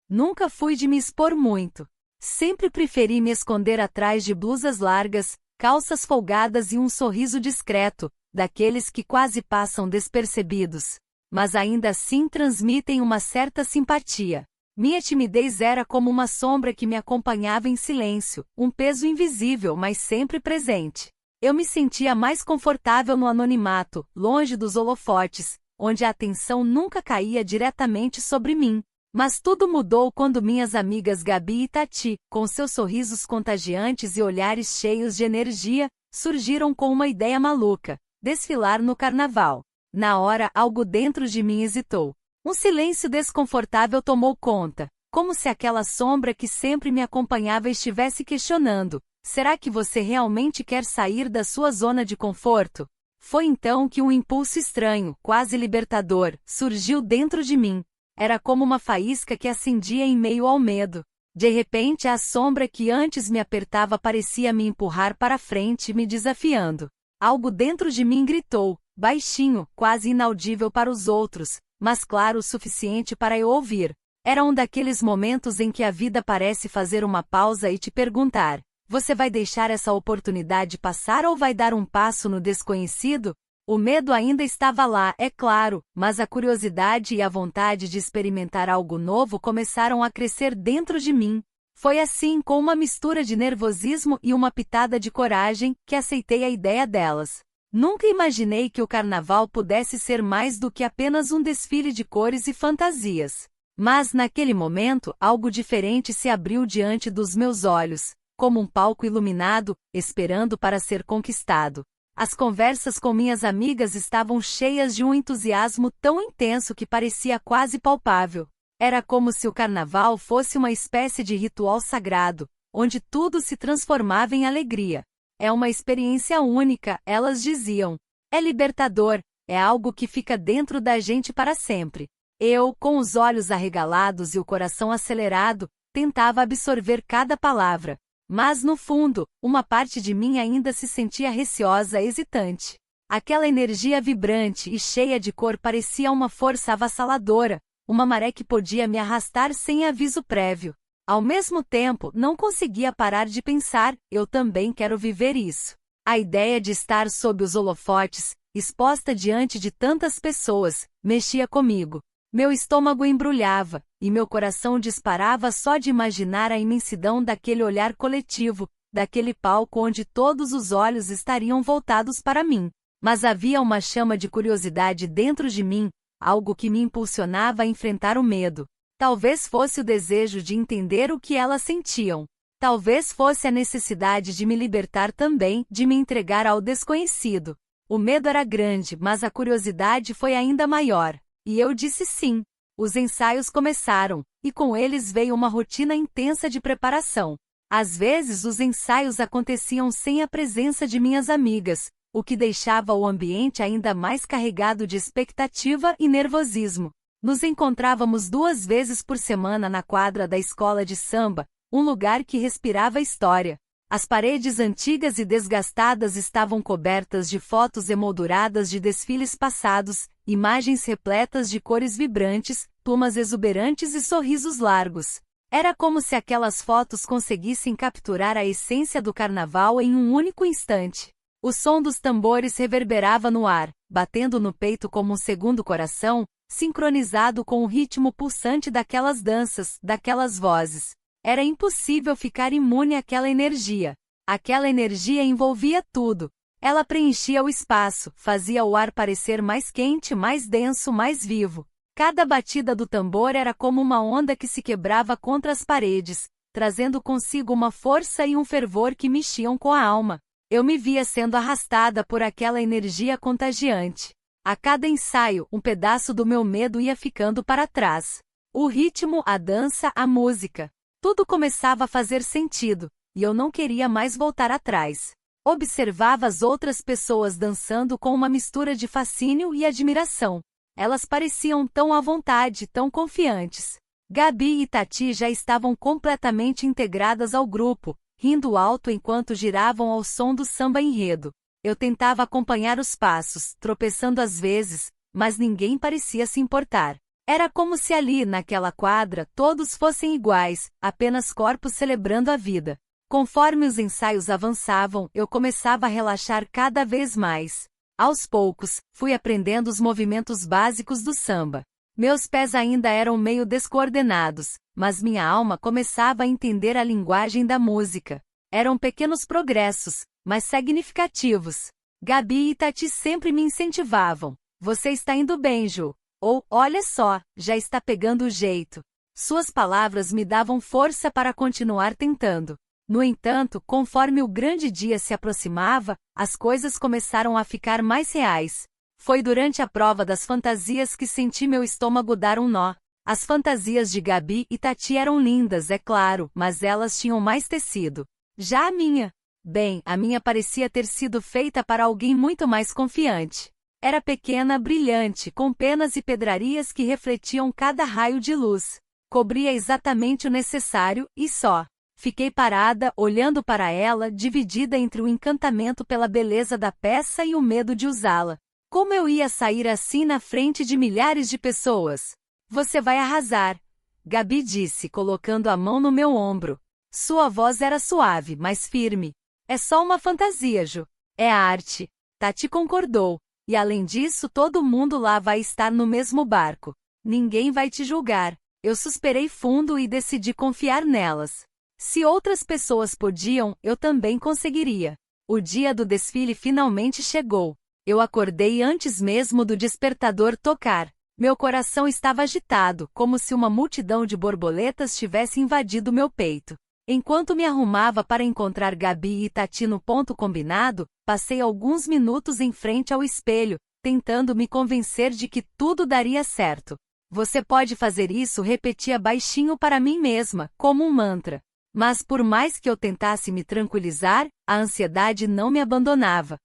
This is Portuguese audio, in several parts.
Nunca fui de me expor muito. Sempre preferi me esconder atrás de blusas largas, calças folgadas e um sorriso discreto, daqueles que quase passam despercebidos, mas ainda assim transmitem uma certa simpatia. Minha timidez era como uma sombra que me acompanhava em silêncio, um peso invisível mas sempre presente. Eu me sentia mais confortável no anonimato, longe dos holofotes, onde a atenção nunca caía diretamente sobre mim. Mas tudo mudou quando minhas amigas Gabi e Tati, com seus sorrisos contagiantes e olhares cheios de energia, surgiram com uma ideia maluca: desfilar no carnaval. Na hora, algo dentro de mim hesitou. Um silêncio desconfortável tomou conta, como se aquela sombra que sempre me acompanhava estivesse questionando: será que você realmente quer sair da sua zona de conforto? Foi então que um impulso estranho, quase libertador, surgiu dentro de mim. Era como uma faísca que acendia em meio ao medo. De repente, a sombra que antes me apertava parecia me empurrar para frente, me desafiando. Algo dentro de mim gritou, baixinho, quase inaudível para os outros, mas claro o suficiente para eu ouvir. Era um daqueles momentos em que a vida parece fazer uma pausa e te perguntar: você vai deixar essa oportunidade passar ou vai dar um passo no desconhecido? O medo ainda estava lá, é claro, mas a curiosidade e a vontade de experimentar algo novo começaram a crescer dentro de mim. Foi assim, com uma mistura de nervosismo e uma pitada de coragem, que aceitei a ideia delas. Nunca imaginei que o carnaval pudesse ser mais do que apenas um desfile de cores e fantasias. Mas naquele momento, algo diferente se abriu diante dos meus olhos, como um palco iluminado, esperando para ser conquistado. As conversas com minhas amigas estavam cheias de um entusiasmo tão intenso que parecia quase palpável. Era como se o carnaval fosse uma espécie de ritual sagrado, onde tudo se transformava em alegria. É uma experiência única, elas diziam. É libertador, é algo que fica dentro da gente para sempre. Eu, com os olhos arregalados e o coração acelerado, tentava absorver cada palavra. Mas no fundo, uma parte de mim ainda se sentia receosa, hesitante. Aquela energia vibrante e cheia de cor parecia uma força avassaladora, uma maré que podia me arrastar sem aviso prévio. Ao mesmo tempo, não conseguia parar de pensar: eu também quero viver isso. A ideia de estar sob os holofotes, exposta diante de tantas pessoas, mexia comigo. Meu estômago embrulhava, e meu coração disparava só de imaginar a imensidão daquele olhar coletivo, daquele palco onde todos os olhos estariam voltados para mim. Mas havia uma chama de curiosidade dentro de mim, algo que me impulsionava a enfrentar o medo. Talvez fosse o desejo de entender o que elas sentiam. Talvez fosse a necessidade de me libertar também, de me entregar ao desconhecido. O medo era grande, mas a curiosidade foi ainda maior. E eu disse sim. Os ensaios começaram, e com eles veio uma rotina intensa de preparação. Às vezes os ensaios aconteciam sem a presença de minhas amigas, o que deixava o ambiente ainda mais carregado de expectativa e nervosismo. Nos encontrávamos 2 vezes por semana na quadra da escola de samba, um lugar que respirava história. As paredes antigas e desgastadas estavam cobertas de fotos emolduradas de desfiles passados, imagens repletas de cores vibrantes, plumas exuberantes e sorrisos largos. Era como se aquelas fotos conseguissem capturar a essência do carnaval em um único instante. O som dos tambores reverberava no ar, batendo no peito como um segundo coração, sincronizado com o ritmo pulsante daquelas danças, daquelas vozes. Era impossível ficar imune àquela energia. Aquela energia envolvia tudo. Ela preenchia o espaço, fazia o ar parecer mais quente, mais denso, mais vivo. Cada batida do tambor era como uma onda que se quebrava contra as paredes, trazendo consigo uma força e um fervor que mexiam com a alma. Eu me via sendo arrastada por aquela energia contagiante. A cada ensaio, um pedaço do meu medo ia ficando para trás. O ritmo, a dança, a música. Tudo começava a fazer sentido, e eu não queria mais voltar atrás. Observava as outras pessoas dançando com uma mistura de fascínio e admiração. Elas pareciam tão à vontade, tão confiantes. Gabi e Tati já estavam completamente integradas ao grupo, rindo alto enquanto giravam ao som do samba enredo. Eu tentava acompanhar os passos, tropeçando às vezes, mas ninguém parecia se importar. Era como se ali, naquela quadra, todos fossem iguais, apenas corpos celebrando a vida. Conforme os ensaios avançavam, eu começava a relaxar cada vez mais. Aos poucos, fui aprendendo os movimentos básicos do samba. Meus pés ainda eram meio descoordenados, mas minha alma começava a entender a linguagem da música. Eram pequenos progressos, mas significativos. Gabi e Tati sempre me incentivavam. Você está indo bem, Ju. Ou, olha só, já está pegando o jeito. Suas palavras me davam força para continuar tentando. No entanto, conforme o grande dia se aproximava, as coisas começaram a ficar mais reais. Foi durante a prova das fantasias que senti meu estômago dar um nó. As fantasias de Gabi e Tati eram lindas, é claro, mas elas tinham mais tecido. Já a minha? Bem, a minha parecia ter sido feita para alguém muito mais confiante. Era pequena, brilhante, com penas e pedrarias que refletiam cada raio de luz. Cobria exatamente o necessário, e só. Fiquei parada, olhando para ela, dividida entre o encantamento pela beleza da peça e o medo de usá-la. Como eu ia sair assim na frente de milhares de pessoas? Você vai arrasar, Gabi disse, colocando a mão no meu ombro. Sua voz era suave, mas firme. É só uma fantasia, Ju. É arte. Tati concordou. E além disso, todo mundo lá vai estar no mesmo barco. Ninguém vai te julgar. Eu suspirei fundo e decidi confiar nelas. Se outras pessoas podiam, eu também conseguiria. O dia do desfile finalmente chegou. Eu acordei antes mesmo do despertador tocar. Meu coração estava agitado, como se uma multidão de borboletas tivesse invadido meu peito. Enquanto me arrumava para encontrar Gabi e Tati no ponto combinado, passei alguns minutos em frente ao espelho, tentando me convencer de que tudo daria certo. Você pode fazer isso, repetia baixinho para mim mesma, como um mantra. Mas por mais que eu tentasse me tranquilizar, a ansiedade não me abandonava.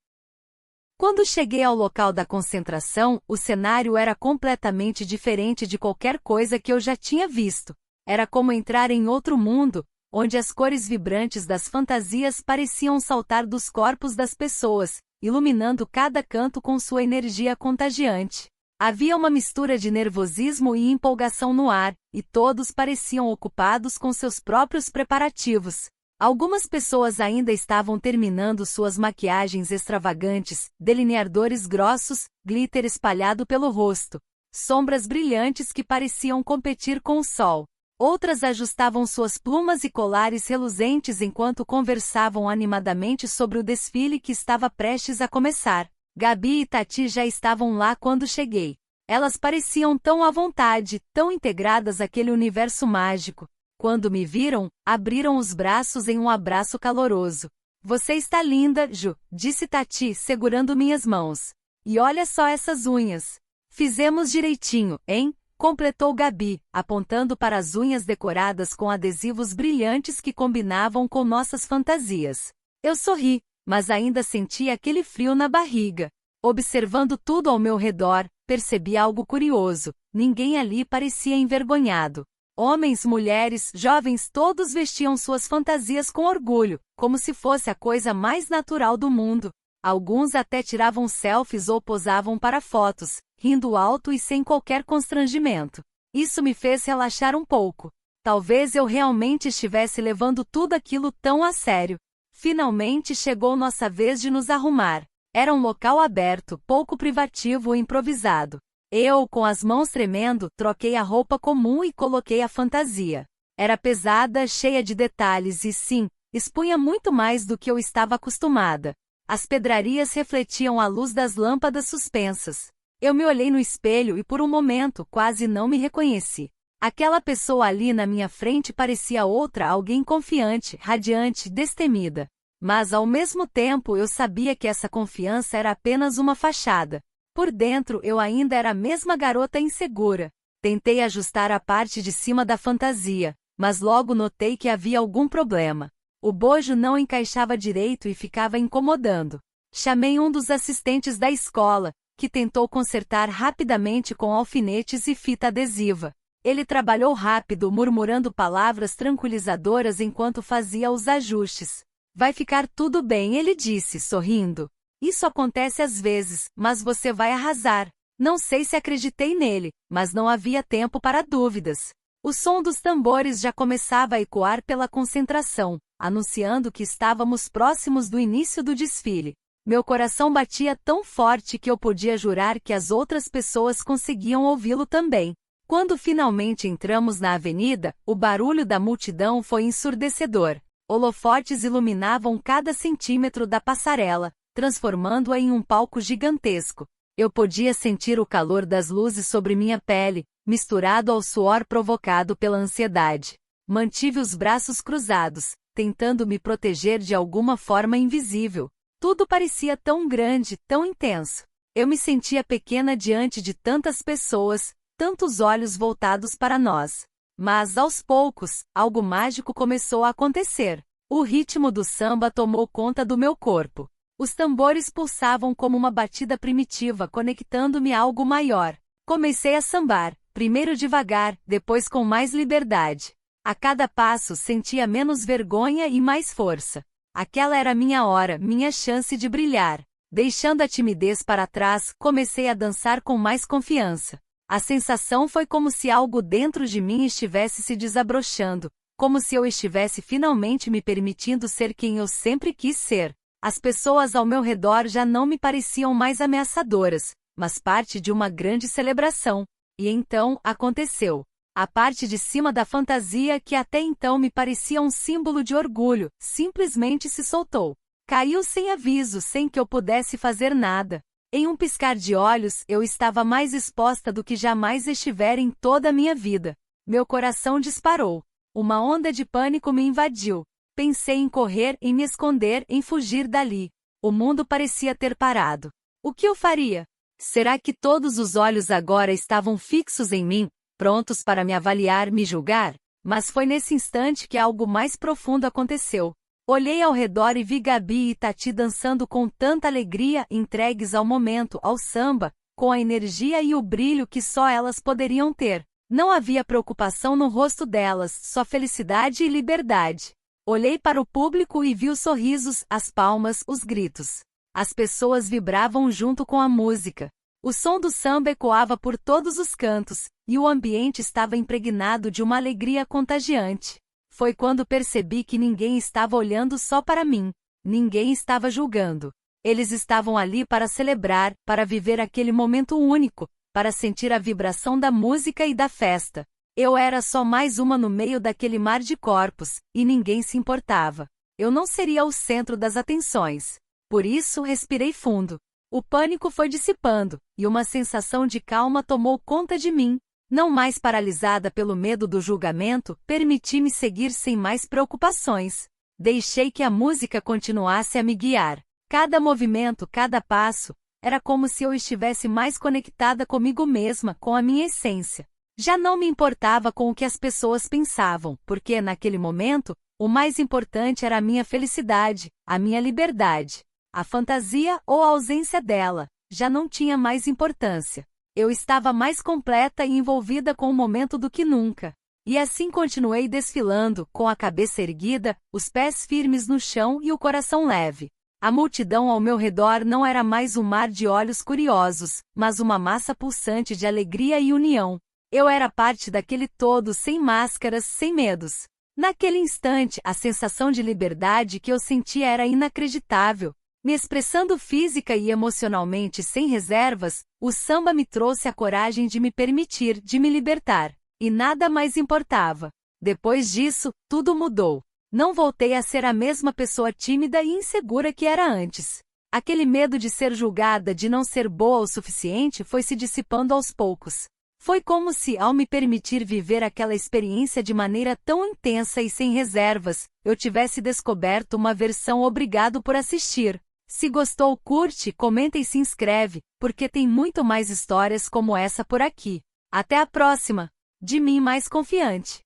Quando cheguei ao local da concentração, o cenário era completamente diferente de qualquer coisa que eu já tinha visto. Era como entrar em outro mundo, onde as cores vibrantes das fantasias pareciam saltar dos corpos das pessoas, iluminando cada canto com sua energia contagiante. Havia uma mistura de nervosismo e empolgação no ar, e todos pareciam ocupados com seus próprios preparativos. Algumas pessoas ainda estavam terminando suas maquiagens extravagantes, delineadores grossos, glitter espalhado pelo rosto, sombras brilhantes que pareciam competir com o sol. Outras ajustavam suas plumas e colares reluzentes enquanto conversavam animadamente sobre o desfile que estava prestes a começar. Gabi e Tati já estavam lá quando cheguei. Elas pareciam tão à vontade, tão integradas àquele universo mágico. Quando me viram, abriram os braços em um abraço caloroso. Você está linda, Ju, disse Tati, segurando minhas mãos. E olha só essas unhas. Fizemos direitinho, hein? Completou Gabi, apontando para as unhas decoradas com adesivos brilhantes que combinavam com nossas fantasias. Eu sorri, mas ainda sentia aquele frio na barriga. Observando tudo ao meu redor, percebi algo curioso. Ninguém ali parecia envergonhado. Homens, mulheres, jovens, todos vestiam suas fantasias com orgulho, como se fosse a coisa mais natural do mundo. Alguns até tiravam selfies ou posavam para fotos, rindo alto e sem qualquer constrangimento. Isso me fez relaxar um pouco. Talvez eu realmente estivesse levando tudo aquilo tão a sério. Finalmente chegou nossa vez de nos arrumar. Era um local aberto, pouco privativo e improvisado. Eu, com as mãos tremendo, troquei a roupa comum e coloquei a fantasia. Era pesada, cheia de detalhes e, sim, expunha muito mais do que eu estava acostumada. As pedrarias refletiam a luz das lâmpadas suspensas. Eu me olhei no espelho e por um momento quase não me reconheci. Aquela pessoa ali na minha frente parecia outra, alguém confiante, radiante, destemida. Mas ao mesmo tempo eu sabia que essa confiança era apenas uma fachada. Por dentro eu ainda era a mesma garota insegura. Tentei ajustar a parte de cima da fantasia, mas logo notei que havia algum problema. O bojo não encaixava direito e ficava incomodando. Chamei um dos assistentes da escola, que tentou consertar rapidamente com alfinetes e fita adesiva. Ele trabalhou rápido, murmurando palavras tranquilizadoras enquanto fazia os ajustes. Vai ficar tudo bem, ele disse, sorrindo. Isso acontece às vezes, mas você vai arrasar. Não sei se acreditei nele, mas não havia tempo para dúvidas. O som dos tambores já começava a ecoar pela concentração, anunciando que estávamos próximos do início do desfile. Meu coração batia tão forte que eu podia jurar que as outras pessoas conseguiam ouvi-lo também. Quando finalmente entramos na avenida, o barulho da multidão foi ensurdecedor. Holofotes iluminavam cada centímetro da passarela, transformando-a em um palco gigantesco. Eu podia sentir o calor das luzes sobre minha pele, misturado ao suor provocado pela ansiedade. Mantive os braços cruzados, tentando me proteger de alguma forma invisível. Tudo parecia tão grande, tão intenso. Eu me sentia pequena diante de tantas pessoas, tantos olhos voltados para nós. Mas, aos poucos, algo mágico começou a acontecer. O ritmo do samba tomou conta do meu corpo. Os tambores pulsavam como uma batida primitiva, conectando-me a algo maior. Comecei a sambar, primeiro devagar, depois com mais liberdade. A cada passo sentia menos vergonha e mais força. Aquela era minha hora, minha chance de brilhar. Deixando a timidez para trás, comecei a dançar com mais confiança. A sensação foi como se algo dentro de mim estivesse se desabrochando, como se eu estivesse finalmente me permitindo ser quem eu sempre quis ser. As pessoas ao meu redor já não me pareciam mais ameaçadoras, mas parte de uma grande celebração. E então, aconteceu. A parte de cima da fantasia que até então me parecia um símbolo de orgulho, simplesmente se soltou. Caiu sem aviso, sem que eu pudesse fazer nada. Em um piscar de olhos, eu estava mais exposta do que jamais estivera em toda a minha vida. Meu coração disparou. Uma onda de pânico me invadiu. Pensei em correr, em me esconder, em fugir dali. O mundo parecia ter parado. O que eu faria? Será que todos os olhos agora estavam fixos em mim, prontos para me avaliar, me julgar? Mas foi nesse instante que algo mais profundo aconteceu. Olhei ao redor e vi Gabi e Tati dançando com tanta alegria, entregues ao momento, ao samba, com a energia e o brilho que só elas poderiam ter. Não havia preocupação no rosto delas, só felicidade e liberdade. Olhei para o público e vi os sorrisos, as palmas, os gritos. As pessoas vibravam junto com a música. O som do samba ecoava por todos os cantos, e o ambiente estava impregnado de uma alegria contagiante. Foi quando percebi que ninguém estava olhando só para mim. Ninguém estava julgando. Eles estavam ali para celebrar, para viver aquele momento único, para sentir a vibração da música e da festa. Eu era só mais uma no meio daquele mar de corpos, e ninguém se importava. Eu não seria o centro das atenções. Por isso, respirei fundo. O pânico foi dissipando, e uma sensação de calma tomou conta de mim. Não mais paralisada pelo medo do julgamento, permiti-me seguir sem mais preocupações. Deixei que a música continuasse a me guiar. Cada movimento, cada passo, era como se eu estivesse mais conectada comigo mesma, com a minha essência. Já não me importava com o que as pessoas pensavam, porque, naquele momento, o mais importante era a minha felicidade, a minha liberdade. A fantasia ou a ausência dela já não tinha mais importância. Eu estava mais completa e envolvida com o momento do que nunca. E assim continuei desfilando, com a cabeça erguida, os pés firmes no chão e o coração leve. A multidão ao meu redor não era mais um mar de olhos curiosos, mas uma massa pulsante de alegria e união. Eu era parte daquele todo, sem máscaras, sem medos. Naquele instante, a sensação de liberdade que eu sentia era inacreditável. Me expressando física e emocionalmente sem reservas, o samba me trouxe a coragem de me permitir, de me libertar. E nada mais importava. Depois disso, tudo mudou. Não voltei a ser a mesma pessoa tímida e insegura que era antes. Aquele medo de ser julgada, de não ser boa o suficiente, foi se dissipando aos poucos. Foi como se, ao me permitir viver aquela experiência de maneira tão intensa e sem reservas, eu tivesse descoberto uma versão obrigado por assistir. Se gostou, curte, comenta e se inscreve, porque tem muito mais histórias como essa por aqui. Até a próxima! De mim mais confiante.